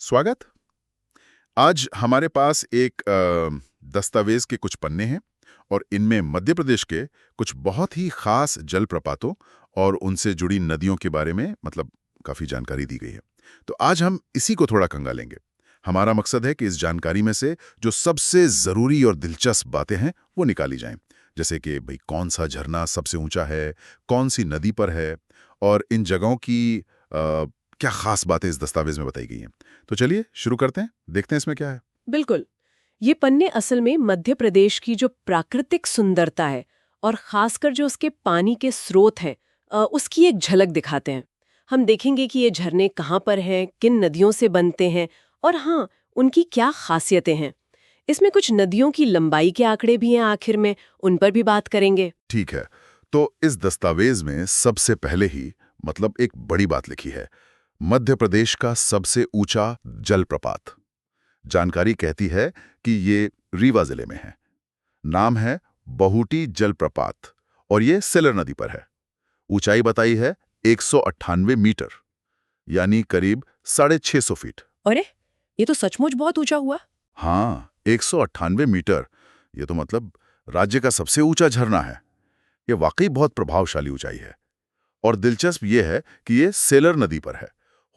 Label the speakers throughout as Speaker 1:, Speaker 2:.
Speaker 1: स्वागत। आज हमारे पास एक दस्तावेज के कुछ पन्ने हैं और इनमें मध्य प्रदेश के कुछ बहुत ही खास जलप्रपातों और उनसे जुड़ी नदियों के बारे में काफी जानकारी दी गई है। तो आज हम इसी को थोड़ा खंगालेंगे। हमारा मकसद है कि इस जानकारी में से जो सबसे जरूरी और दिलचस्प बातें हैं वो निकाली जाएं। जैसे कि भाई कौन सा झरना सबसे ऊंचा है, कौन सी नदी पर है और इन जगहों की क्या खास बातें इस दस्तावेज में बताई गई हैं। तो चलिए शुरू करते हैं, देखते हैं इसमें क्या है।
Speaker 2: बिल्कुल। ये पन्ने असल में मध्य प्रदेश की जो प्राकृतिक सुंदरता है और खासकर जो उसके पानी के स्रोत हैं उसकी एक झलक दिखाते हैं। हम देखेंगे कि ये झरने कहाँ पर हैं, किन नदियों से बनते हैं और हाँ, उनकी क्या खासियतें हैं। इसमें कुछ नदियों की लंबाई के आंकड़े भी हैं, आखिर में उन पर भी बात करेंगे।
Speaker 1: ठीक है, तो इस दस्तावेज में सबसे पहले ही एक बड़ी बात लिखी है, मध्य प्रदेश का सबसे ऊंचा जलप्रपात। जानकारी कहती है कि ये रीवा जिले में है। नाम है बहुटी जलप्रपात और ये सेलर नदी पर है। ऊंचाई बताई है 198 मीटर, यानी करीब 650 फीट।
Speaker 2: अरे, ये तो सचमुच बहुत ऊंचा हुआ।
Speaker 1: हाँ, 198 मीटर। ये तो राज्य का सबसे ऊंचा झरना है। ये वाकई बहुत प्रभावशाली ऊंचाई है। और दिलचस्प ये है कि ये सेलर नदी पर है।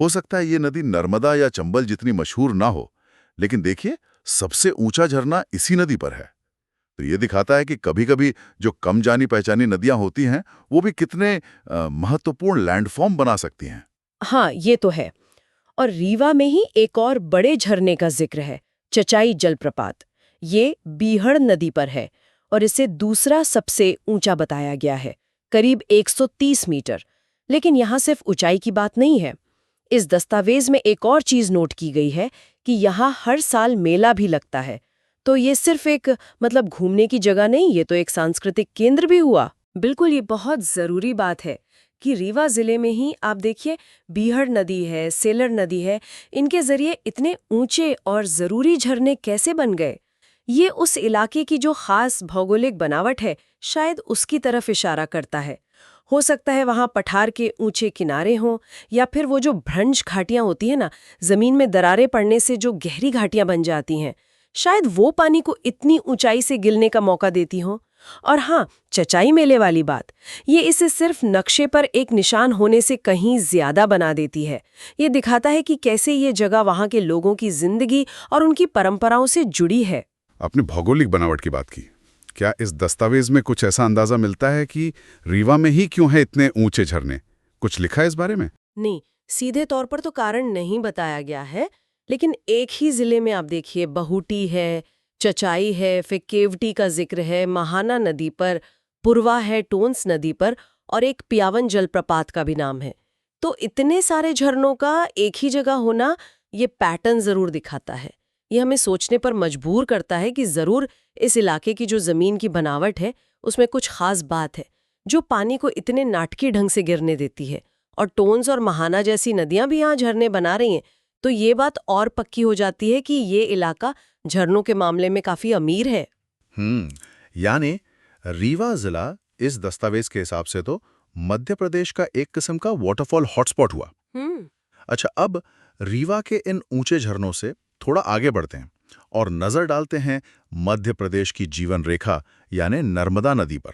Speaker 1: हो सकता है ये नदी नर्मदा या चंबल जितनी मशहूर ना हो, लेकिन देखिए सबसे ऊंचा झरना इसी नदी पर है। तो ये दिखाता है कि कभी-कभी जो कम जानी पहचानी नदियां होती हैं वो भी कितने महत्वपूर्ण लैंडफॉर्म बना सकती हैं।
Speaker 2: हाँ, ये तो है। और रीवा में ही एक और बड़े झरने का जिक्र है, चचाई जलप्रपात। ये बीहड़ नदी पर है और इसे दूसरा सबसे ऊंचा बताया गया है, करीब 130 मीटर। लेकिन यहाँ सिर्फ ऊंचाई की बात नहीं है। इस दस्तावेज में एक और चीज नोट की गई है कि यहाँ हर साल मेला भी लगता है। तो ये सिर्फ एक घूमने की जगह नहीं, ये तो एक सांस्कृतिक केंद्र भी हुआ। बिल्कुल, ये बहुत जरूरी बात है कि रीवा जिले में ही आप देखिए, बीहड़ नदी है, सेलर नदी है, इनके जरिए इतने ऊंचे और जरूरी झरने कैसे बन गए। ये उस इलाके की जो खास भौगोलिक बनावट है, शायद उसकी तरफ इशारा करता है। हो सकता है वहां पठार के ऊंचे किनारे हों, या फिर वो जो भ्रंश घाटियां होती है ना, जमीन में दरारें पड़ने से जो गहरी घाटियां बन जाती हैं, शायद वो पानी को इतनी ऊंचाई से गिरने का मौका देती हों। और हाँ, चचाई मेले वाली बात, ये इसे सिर्फ नक्शे पर एक निशान होने से कहीं ज्यादा बना देती है। ये दिखाता है कि कैसे ये जगह वहां के लोगों की जिंदगी और उनकी परंपराओं से जुड़ी है।
Speaker 1: आपने भौगोलिक बनावट की बात की। क्या इस दस्तावेज में कुछ ऐसा अंदाजा मिलता है कि रीवा में ही क्यों है इतने ऊंचे झरने? कुछ लिखा है इस बारे में?
Speaker 2: नहीं, सीधे तौर पर तो कारण नहीं बताया गया है, लेकिन एक ही जिले में आप देखिए, बहुटी है, चचाई है, फिर केवटी का जिक्र है, महाना नदी पर, पुरवा है टोंस नदी पर, और एक पियावन जलप्रपात का भी नाम है। तो इतने सारे झरनों का एक ही जगह होना ये पैटर्न जरूर दिखाता है। ये हमें सोचने पर मजबूर करता है कि जरूर इस इलाके की जो जमीन की बनावट है उसमें कुछ खास बात है, जो पानी को इतने नाटकीय ढंग से गिरने देती है। और टोन्स और महाना जैसी नदियां भी यहाँ झरने बना रही हैं, तो ये बात और पक्की हो जाती है कि ये इलाका झरनों के मामले में काफी अमीर है।
Speaker 1: यानी रीवा जिला इस दस्तावेज के हिसाब से तो मध्य प्रदेश का एक किस्म का वाटरफॉल हॉटस्पॉट हुआ।
Speaker 2: हम्म
Speaker 1: अच्छा, अब रीवा के इन ऊंचे झरनों से थोड़ा आगे बढ़ते हैं और नजर डालते हैं मध्य प्रदेश की जीवन रेखा यानी नर्मदा नदी पर।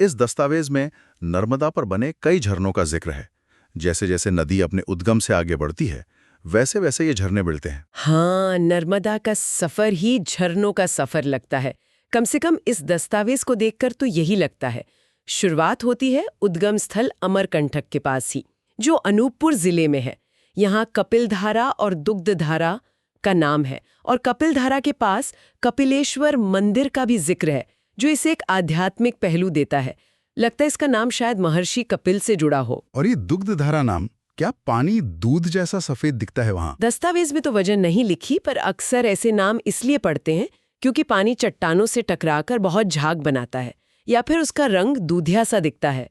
Speaker 1: इस दस्तावेज में नर्मदा पर बने कई झरनों का जिक्र है। जैसे जैसे नदी अपने उद्गम से आगे बढ़ती है, वैसे वैसे ये झरने मिलते हैं।
Speaker 2: हाँ, नर्मदा का सफर ही झरनों का सफर लगता है। कम से कम इस दस्तावेज को देखकर तो यही लगता है। शुरुआत होती है उद्गम स्थल अमरकंटक के पास ही, जो अनूपपुर जिले में है। यहाँ कपिलधारा और दुग्धधारा का नाम है, और कपिलधारा के पास कपिलेश्वर मंदिर का भी जिक्र है, जो इसे एक आध्यात्मिक पहलू देता है। लगता है इसका नाम शायद महर्षि कपिल से जुड़ा हो।
Speaker 1: और ये दुग्धधारा नाम, क्या पानी दूध जैसा सफेद दिखता है वहां?
Speaker 2: दस्तावेज में तो वजह नहीं लिखी, पर अक्सर ऐसे नाम इसलिए पढ़ते हैं क्योंकि पानी चट्टानों से टकराकर बहुत झाग बनाता है, या फिर उसका रंग दूधिया सा दिखता है।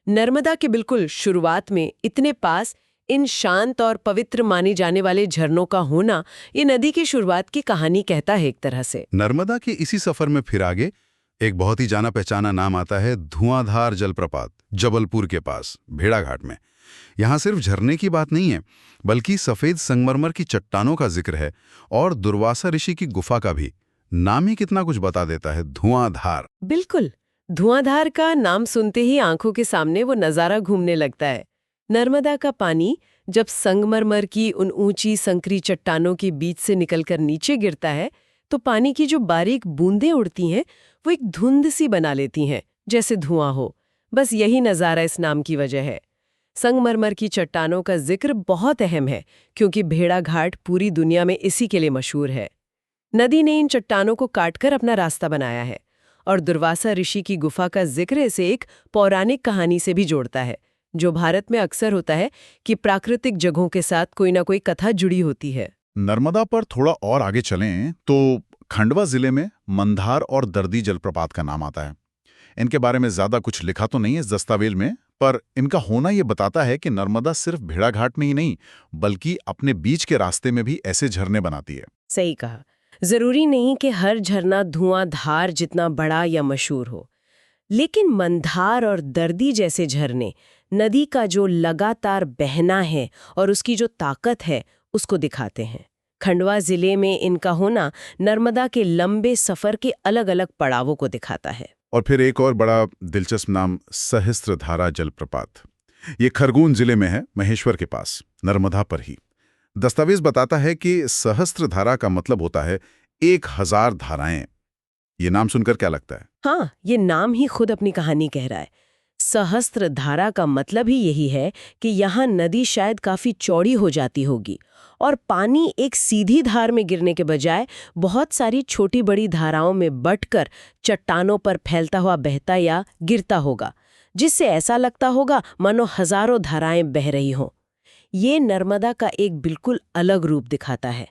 Speaker 2: नर्मदा के बिल्कुल शुरुआत में इतने पास इन शांत और पवित्र माने जाने वाले झरनों का होना, ये नदी की शुरुआत की कहानी कहता है एक तरह से।
Speaker 1: नर्मदा के इसी सफर में फिर आगे एक बहुत ही जाना पहचाना नाम आता है, धुआंधार जलप्रपात, जबलपुर के पास भेड़ाघाट में।
Speaker 3: यहाँ सिर्फ झरने की बात नहीं है, बल्कि सफेद संगमरमर की चट्टानों का जिक्र है और दुर्वासा ऋषि की गुफा का भी। नाम ही कितना कुछ बता देता है, धुआंधार।
Speaker 2: बिल्कुल। धुआंधार का नाम सुनते ही आंखों के सामने वो नजारा घूमने लगता है। नर्मदा का पानी जब संगमरमर की उन ऊंची संकरी चट्टानों के बीच से निकलकर नीचे गिरता है, तो पानी की जो बारीक बूंदें उड़ती हैं वो एक धुंध सी बना लेती हैं, जैसे धुआं हो। बस यही नजारा इस नाम की वजह है। संगमरमर की चट्टानों का जिक्र बहुत अहम है, क्योंकि भेड़ा घाट पूरी दुनिया में इसी के लिए मशहूर है। नदी ने इन चट्टानों को काटकर अपना रास्ता बनाया है, और दुर्वासा ऋषि की गुफा का जिक्र इसे एक पौराणिक कहानी से भी जोड़ता है, जो भारत में अक्सर होता है कि प्राकृतिक जगहों के साथ कोई ना कोई कथा जुड़ी होती है।
Speaker 1: नर्मदा पर थोड़ा और आगे चलें तो खंडवा जिले में मंधार और दर्दी जलप्रपात का नाम आता है। इनके बारे में ज्यादा कुछ लिखा तो नहीं है इस दस्तावेज में, पर इनका होना ये बताता है कि नर्मदा सिर्फ भेड़ाघाट में ही नहीं, बल्कि अपने बीच के रास्ते में भी ऐसे झरने बनाती है।
Speaker 2: सही कहा। जरूरी नहीं कि हर झरना धुआंधार जितना बड़ा या मशहूर हो, लेकिन मंधार और दर्दी जैसे झरने नदी का जो लगातार बहना है और उसकी जो ताकत है उसको दिखाते हैं। खंडवा जिले में इनका होना नर्मदा के लंबे सफर के अलग अलग पड़ावों को दिखाता है।
Speaker 1: और फिर एक और बड़ा दिलचस्प नाम, सहस्त्रधारा जलप्रपात। ये खरगोन जिले में है, महेश्वर के पास, नर्मदा पर ही। दस्तावेज बताता है कि सहस्त्रधारा का मतलब होता है 1000 धाराएं। ये नाम सुनकर क्या लगता है?
Speaker 2: हाँ, ये नाम ही खुद अपनी कहानी कह रहा है। सहस्त्रधारा का मतलब ही यही है कि यहाँ नदी शायद काफी चौड़ी हो जाती होगी और पानी एक सीधी धार में गिरने के बजाय बहुत सारी छोटी बड़ी धाराओं में बंटकर चट्टानों पर फैलता हुआ बहता या गिरता होगा, जिससे ऐसा लगता होगा मानो हजारों धाराएं बह रही हों। ये नर्मदा का एक बिल्कुल अलग रूप दिखाता है।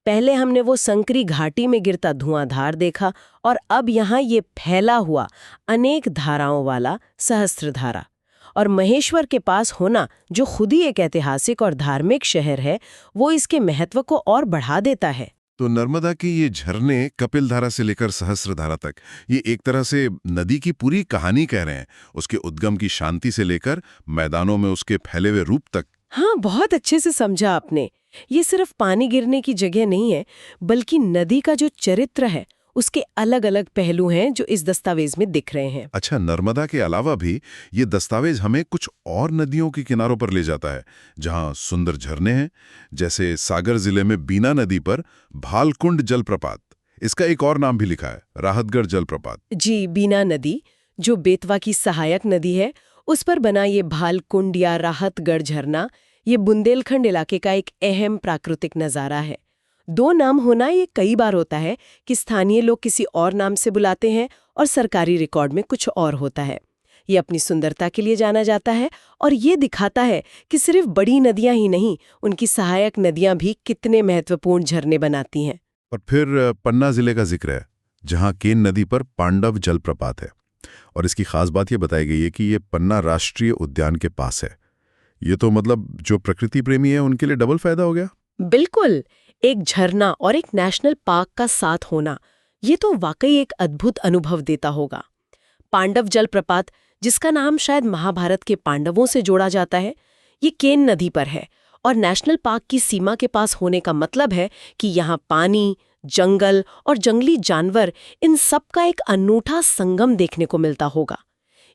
Speaker 2: पहले हमने वो संकरी घाटी में गिरता धुआंधार देखा, और अब यहाँ ये फैला हुआ अनेक धाराओं वाला सहस्त्रधारा। और महेश्वर के पास होना, जो खुद ही एक ऐतिहासिक और धार्मिक शहर है, वो इसके महत्व को और बढ़ा देता है।
Speaker 4: तो नर्मदा की ये झरने कपिलधारा से लेकर सहस्त्रधारा तक, ये एक तरह से नदी की पूरी कहानी कह रहे हैं, उसके उद्गम की शांति से लेकर मैदानों में उसके फैले हुए रूप तक।
Speaker 2: हाँ, बहुत अच्छे से समझा आपने। ये सिर्फ पानी गिरने की जगह नहीं है, बल्कि नदी का जो चरित्र है उसके अलग अलग पहलू हैं जो इस दस्तावेज में दिख रहे हैं।
Speaker 4: अच्छा, नर्मदा के अलावा भी ये दस्तावेज हमें कुछ और नदियों के किनारों पर ले जाता है जहां सुंदर झरने हैं, जैसे सागर जिले में बीना नदी पर भालकुंड जलप्रपात। इसका एक और नाम भी लिखा है, राहतगढ़ जलप्रपात।
Speaker 2: जी, बीना नदी, जो बेतवा की सहायक नदी है, उस पर बना ये भालकुंड या राहतगढ़ झरना, ये बुंदेलखंड इलाके का एक अहम प्राकृतिक नज़ारा है। दो नाम होना ये कई बार होता है कि स्थानीय लोग किसी और नाम से बुलाते हैं और सरकारी रिकॉर्ड में कुछ और होता है। ये अपनी सुंदरता के लिए जाना जाता है और ये दिखाता है कि सिर्फ बड़ी नदियां ही नहीं, उनकी सहायक नदियां भी कितने महत्वपूर्ण झरने बनाती हैं।
Speaker 4: और फिर पन्ना जिले का जिक्र है, जहां केन नदी पर पांडव जलप्रपात है। और इसकी खास बात ये बताई गई है कि ये पन्ना राष्ट्रीय उद्यान के पास है। ये तो मतलब जो प्रकृति प्रेमी है उनके लिए डबल फायदा हो गया।
Speaker 2: बिल्कुल, एक झरना और एक नेशनल पार्क का साथ होना, ये तो वाकई एक अद्भुत अनुभव देता होगा। पांडव जलप्रपात, जिसका नाम शायद महाभारत के पांडवों से जोड़ा जाता है, ये केन नदी पर है और नेशनल पार्क की सीमा के पास होने का मतलब है कि यहाँ पानी, जंगल और जंगली जानवर, इन सब का एक अनूठा संगम देखने को मिलता होगा।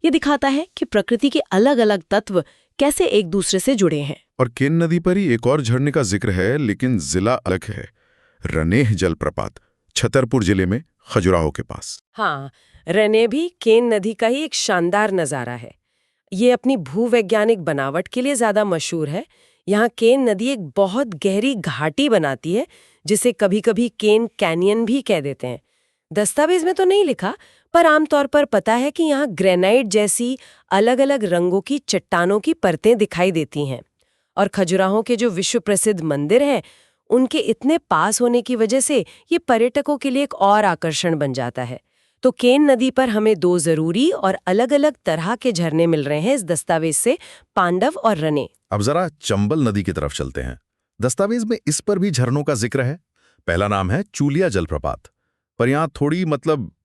Speaker 2: ये दिखाता है कि प्रकृति के अलग अलग तत्व कैसे एक दूसरे से जुड़े हैं।
Speaker 4: और केन नदी पर ही एक और झरने का जिक्र है, लेकिन जिला अलग है। रनेह जलप्रपात, छतरपुर जिले में, खजुराहो के पास।
Speaker 2: हाँ, रने भी केन नदी का ही एक शानदार नज़ारा है। ये अपनी भूवैज्ञानिक बनावट के लिए ज़्यादा मशहूर है। यहाँ केन नदी एक बहुत गहरी घाटी बनाती है, जिसे कभी-कभी केन कैनियन भी कह देते हैं। दस्तावेज में तो नहीं लिखा, पर आमतौर पर पता है कि यहाँ ग्रेनाइट जैसी अलग अलग रंगों की चट्टानों की परतें दिखाई देती हैं। और खजुराहो के जो विश्व प्रसिद्ध मंदिर हैं, उनके इतने पास होने की वजह से ये पर्यटकों के लिए एक और आकर्षण बन जाता है। तो केन नदी पर हमें दो जरूरी और अलग अलग तरह के झरने मिल रहे हैं इस दस्तावेज से, पांडव और रने।
Speaker 3: अब जरा चंबल नदी की तरफ चलते हैं। दस्तावेज में इस पर भी झरनों का जिक्र है। पहला नाम है चूलिया जलप्रपात। पर यहाँ थोड़ी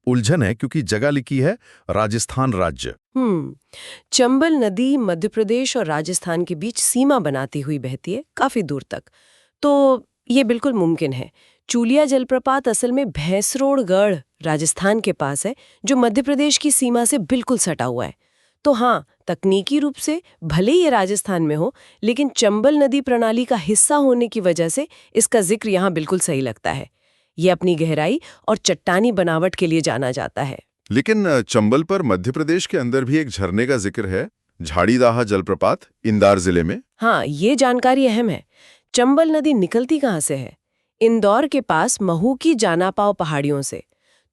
Speaker 3: उलझन है क्योंकि जगह लिखी है राजस्थान राज्य।
Speaker 2: चंबल नदी मध्य प्रदेश और राजस्थान के बीच सीमा बनाती हुई बहती है काफी दूर तक, तो ये बिल्कुल मुमकिन है। चूलिया जलप्रपात असल में भैंसरोड़गढ़ राजस्थान के पास है, जो मध्य प्रदेश की सीमा से बिल्कुल सटा हुआ है। तो हाँ, तकनीकी रूप से भले ये राजस्थान में हो, लेकिन चंबल नदी प्रणाली का हिस्सा होने की वजह से इसका जिक्र यहाँ बिल्कुल सही लगता है। ये अपनी गहराई और चट्टानी बनावट के लिए जाना जाता है।
Speaker 4: लेकिन चंबल पर मध्य प्रदेश के अंदर भी एक झरने का जिक्र है, झाड़ीदाहा जलप्रपात, इंदौर जिले में।
Speaker 2: हाँ, ये जानकारी अहम है। चंबल नदी निकलती कहाँ से है? इंदौर के पास महू की जानापाव पहाड़ियों से।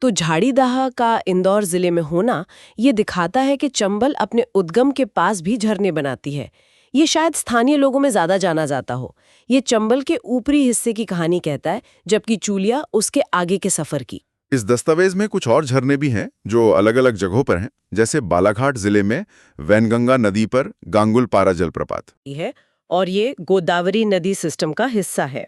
Speaker 2: तो झाड़ीदाहा का इंदौर जिले में होना ये दिखाता है कि चंबल अपने उद्गम के पास भी झरने बनाती है। ये शायद स्थानीय लोगों में ज्यादा जाना जाता हो। ये चंबल के ऊपरी हिस्से की कहानी कहता है, जबकि चूलिया उसके आगे के सफर की।
Speaker 4: इस दस्तावेज में कुछ और झरने भी हैं जो अलग अलग जगहों पर हैं, जैसे बालाघाट जिले में वैनगंगा नदी पर गांगुलपारा जलप्रपात
Speaker 2: है, और ये गोदावरी नदी सिस्टम का हिस्सा है।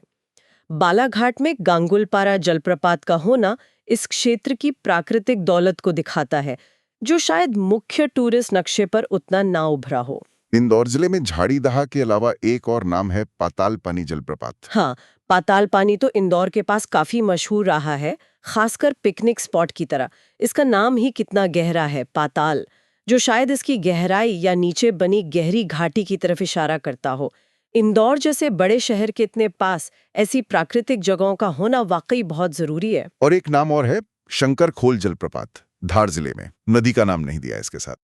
Speaker 2: बालाघाट में गांगुलपारा जलप्रपात का होना इस क्षेत्र की प्राकृतिक दौलत को दिखाता है, जो शायद मुख्य टूरिस्ट नक्शे पर उतना ना उभरा हो।
Speaker 4: इंदौर जिले में झाड़ीदाहा के अलावा एक और नाम है पाताल पानी जलप्रपात।
Speaker 2: हाँ, पाताल पानी तो इंदौर के पास काफी मशहूर रहा है, खासकर पिकनिक स्पॉट की तरह। इसका नाम ही कितना गहरा है, पाताल, जो शायद इसकी गहराई या नीचे बनी गहरी घाटी की तरफ इशारा करता हो। इंदौर जैसे बड़े शहर के इतने पास ऐसी प्राकृतिक जगहों का होना वाकई बहुत जरूरी है।
Speaker 4: और एक नाम और है शंकर खोल जलप्रपात, धार जिले में। नदी का नाम नहीं दिया इसके साथ।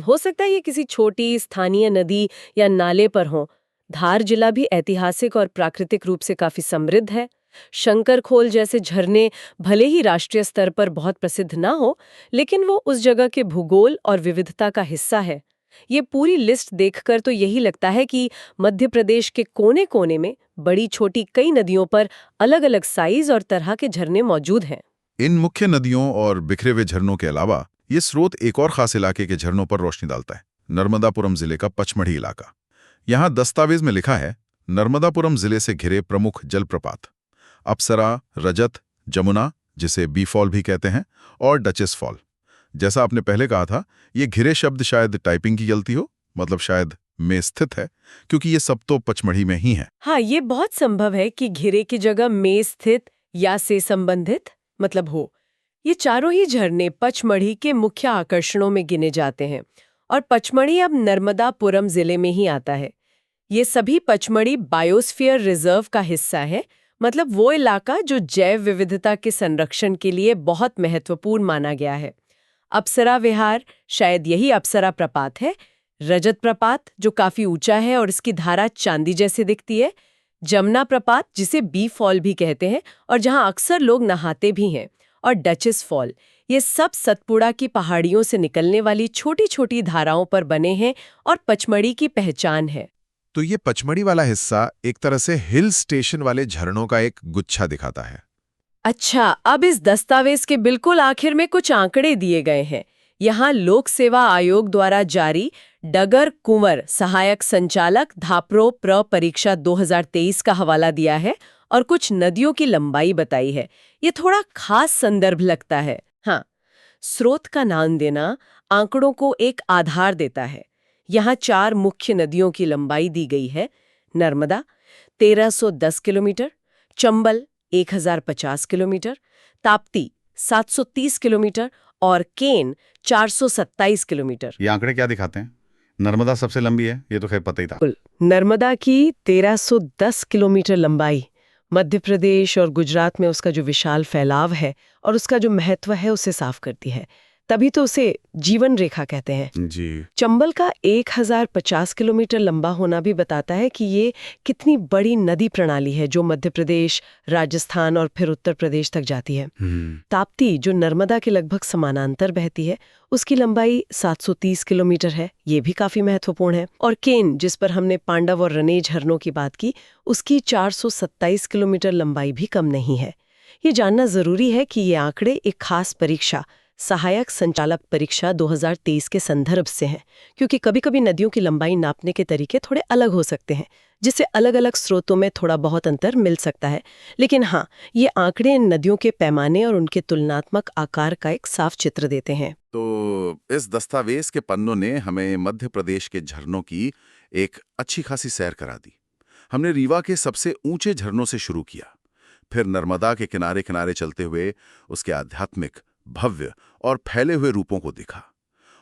Speaker 2: हो सकता है ये किसी छोटी स्थानीय नदी या नाले पर हो। धार जिला भी ऐतिहासिक और प्राकृतिक रूप से काफी समृद्ध है। शंकर खोल जैसे झरने भले ही राष्ट्रीय स्तर पर बहुत प्रसिद्ध ना हो, लेकिन वो उस जगह के भूगोल और विविधता का हिस्सा है। ये पूरी लिस्ट देखकर तो यही लगता है कि मध्य प्रदेश के कोने कोने में बड़ी छोटी कई नदियों पर अलग अलग साइज और तरह के झरने मौजूद हैं।
Speaker 4: इन मुख्य नदियों और बिखरे हुए झरनों के अलावा ये स्रोत एक और खास इलाके के झरनों पर रोशनी डालता है, नर्मदापुरम जिले का पचमढ़ी इलाका। यहाँ दस्तावेज में लिखा है, नर्मदापुरम जिले से घिरे प्रमुख जलप्रपात अप्सरा, रजत, जमुना, जिसे बी फॉल भी कहते हैं, और डचेस फॉल। जैसा आपने पहले कहा था, ये घिरे शब्द शायद टाइपिंग की गलती हो, शायद में स्थित है, क्योंकि ये सब तो पचमढ़ी में ही है।
Speaker 2: हाँ, ये बहुत संभव है कि घिरे की जगह में स्थित या से संबंधित हो। ये चारों ही झरने पचमढ़ी के मुख्य आकर्षणों में गिने जाते हैं, और पचमढ़ी अब नर्मदापुरम जिले में ही आता है। ये सभी पचमढ़ी बायोस्फीयर रिजर्व का हिस्सा है, वो इलाका जो जैव विविधता के संरक्षण के लिए बहुत महत्वपूर्ण माना गया है। अप्सरा विहार, शायद यही अप्सरा प्रपात है। रजत प्रपात, जो काफी ऊंचा है और इसकी धारा चांदी जैसे दिखती है। जमुना प्रपात, जिसे बी फॉल भी कहते हैं और जहां अक्सर लोग नहाते भी हैं। और डचेस फॉल, ये सब सतपुड़ा की पहाड़ियों से निकलने वाली छोटी छोटी धाराओं पर बने हैं और पचमढ़ी की पहचान है।
Speaker 5: तो ये पचमढ़ी वाला हिस्सा एक तरह से हिल स्टेशन वाले झरनों का एक गुच्छा दिखाता है।
Speaker 2: अच्छा, अब इस दस्तावेज के बिल्कुल आखिर में कुछ आंकड़े दिए गए हैं। यहाँ लोक सेवा आयोग द्वारा जारी डगर कुंवर सहायक संचालक धाप्रो प्र परीक्षा 2023 का हवाला दिया है और कुछ नदियों की लंबाई बताई है। ये थोड़ा खास संदर्भ लगता है। हाँ, स्रोत का नाम देना आंकड़ों को एक आधार देता है। यहाँ 4 मुख्य नदियों की लंबाई दी गई है। Narmada 1310 kilometre, Chambal 1050 kilometre, Tapti 730 kilometre और केन 427 किलोमीटर।
Speaker 3: ये आंकड़े क्या दिखाते हैं? नर्मदा सबसे लंबी है, ये तो खैर पता ही था।
Speaker 2: नर्मदा की 1310 किलोमीटर लंबाई मध्य प्रदेश और गुजरात में उसका जो विशाल फैलाव है और उसका जो महत्व है उसे साफ करती है। तभी तो उसे जीवन रेखा कहते हैं।
Speaker 3: जी।
Speaker 2: चंबल का 1050 किलोमीटर लंबा होना भी बताता है कि ये कितनी बड़ी नदी प्रणाली है जो मध्य प्रदेश, राजस्थान और फिर उत्तर प्रदेश तक जाती है। ताप्ती, जो नर्मदा के लगभग समानांतर बहती है, उसकी लंबाई 730 किलोमीटर है। ये भी काफी महत्वपूर्ण है। और केन, जिस पर हमने पांडव और रने झरनों की बात की, उसकी 427 किलोमीटर लंबाई भी कम नहीं है। ये जानना जरूरी है कि ये आंकड़े एक खास परीक्षा सहायक संचालक परीक्षा 2023 के संदर्भ से हैं, क्योंकि कभी-कभी नदियों की लंबाई नापने के तरीके थोड़े अलग हो सकते हैं, जिससे अलग-अलग स्रोतों में थोड़ा बहुत अंतर मिल सकता है। लेकिन हाँ, ये आंकड़े इन नदियों के पैमाने और उनके तुलनात्मक आकार का एक साफ चित्र देते हैं।
Speaker 4: तो इस दस्तावेज के पन्नों ने हमें मध्य प्रदेश के झरनों की एक अच्छी खासी सैर करा दी। हमने रीवा के सबसे ऊंचे झरनों से शुरू किया, फिर नर्मदा के किनारे किनारे चलते हुए उसके आध्यात्मिक, भव्य और फैले हुए रूपों को देखा,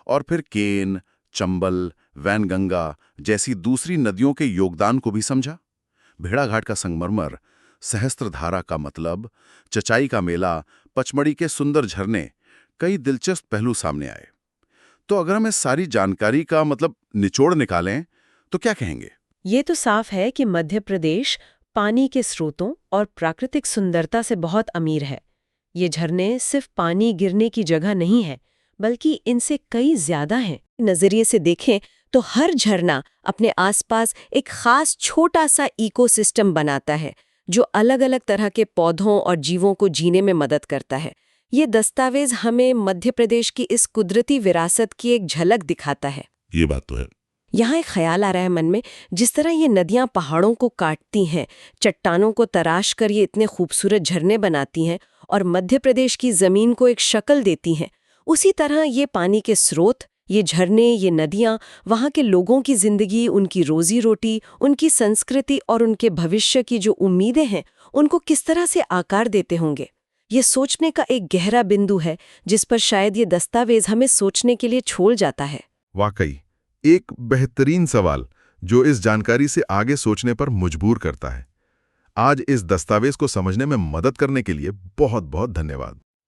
Speaker 4: और फिर केन, चंबल, वैनगंगा जैसी दूसरी नदियों के योगदान को भी समझा। भेड़ाघाट का संगमरमर, सहस्त्रधारा का मतलब, चचाई का मेला, पचमढ़ी के सुंदर झरने, कई दिलचस्प पहलू सामने आए। तो अगर हम इस सारी जानकारी का निचोड़ निकालें तो क्या कहेंगे?
Speaker 2: ये तो साफ है कि मध्य प्रदेश पानी के स्रोतों और प्राकृतिक सुंदरता से बहुत अमीर है। ये झरने सिर्फ पानी गिरने की जगह नहीं है, बल्कि इनसे कई ज्यादा हैं। नजरिए से देखें तो हर झरना अपने आसपास एक खास छोटा सा इकोसिस्टम बनाता है, जो अलग-अलग तरह के पौधों और जीवों को जीने में मदद करता है। ये दस्तावेज हमें मध्य प्रदेश की इस कुदरती विरासत की एक झलक दिखाता है।
Speaker 1: ये बात तो है।
Speaker 2: यहाँ एक ख्याल आ रहा है मन में, जिस तरह ये नदियाँ पहाड़ों को काटती हैं, चट्टानों को तराश कर ये इतने खूबसूरत झरने बनाती हैं और मध्य प्रदेश की ज़मीन को एक शक्ल देती हैं, उसी तरह ये पानी के स्रोत, ये झरने, ये नदियाँ वहाँ के लोगों की ज़िंदगी, उनकी रोजी रोटी, उनकी संस्कृति और उनके भविष्य की जो उम्मीदें हैं, उनको किस तरह से आकार देते होंगे। ये सोचने का एक गहरा बिंदु है, जिस पर शायद ये दस्तावेज हमें सोचने के लिए छोड़ जाता है।
Speaker 5: वाकई एक बेहतरीन सवाल जो इस जानकारी से आगे सोचने पर मजबूर करता है। आज इस दस्तावेज को समझने में मदद करने के लिए बहुत बहुत धन्यवाद।